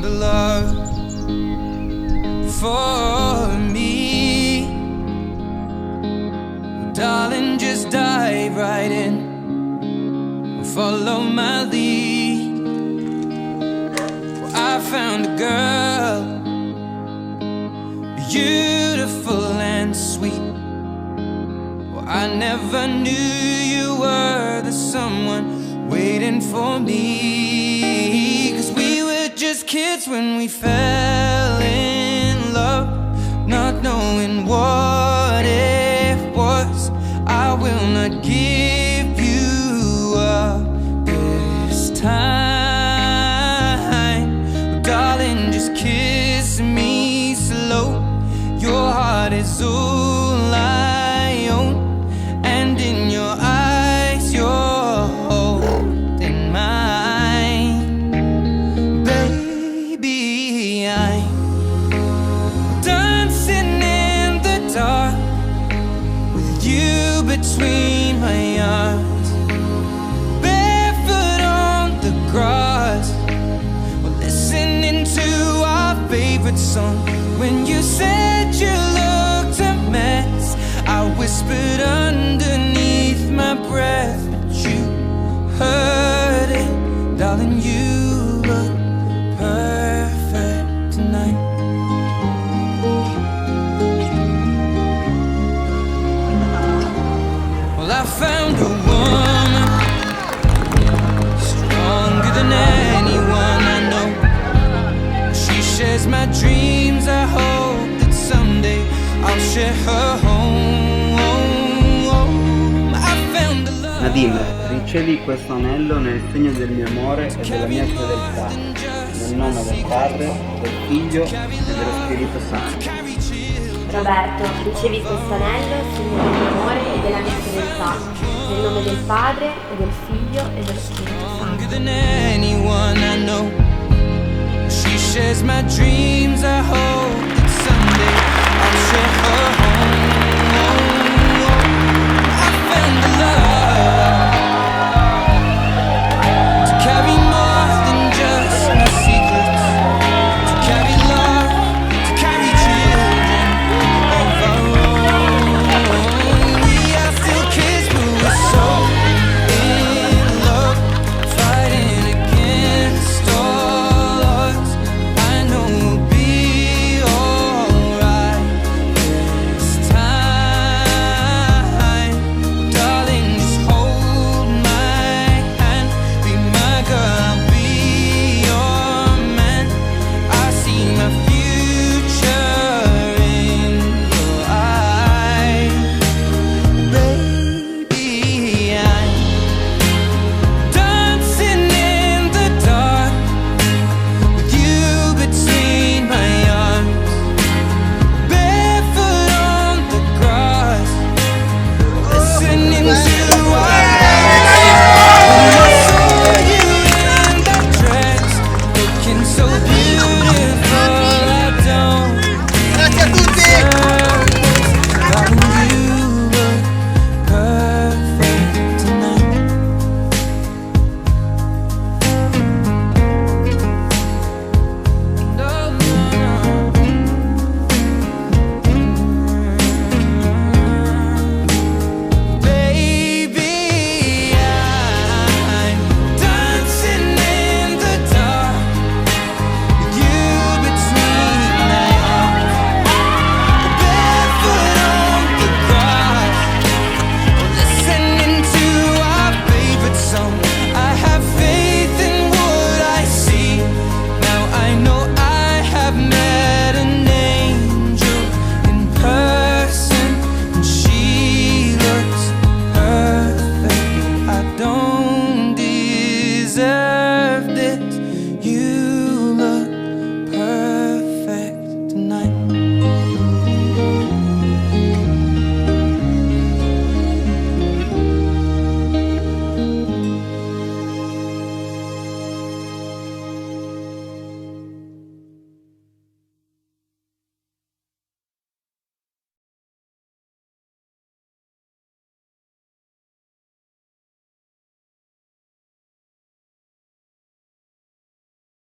found a love for me. Darling, just dive right in and follow my lead. Well, I found a girl, beautiful and sweet. Well, I never knew you were the someone waiting for me. 'Cause we were just kids when we fell in love, not knowing what it was. I will not give you up this time. But darling, just kiss me slow. Your heart is all I own, and in your eyes you're holding mine. Baby, I'm dancing in the dark with you between my arms, barefoot on the grass. We're listening to our favorite song. When you said you looked a mess, I whispered underneath my breath, but you heard it. Darling, you look perfect tonight. Well, I found a woman stronger than anyone I know. She shares my dreams. I hope that someday I'll share her home. I found a love. Nadine, ricevi questo anello nel segno del mio amore e della mia fedeltà, nel nome del Padre, del Figlio e dello Spirito Santo. Roberto, ricevi questo anello, segno del mio amore e della mia fedeltà, nel nome del Padre e del Figlio e dello Spirito Santo. She shares my dreams. I hope that someday I'll share her home. I found the love.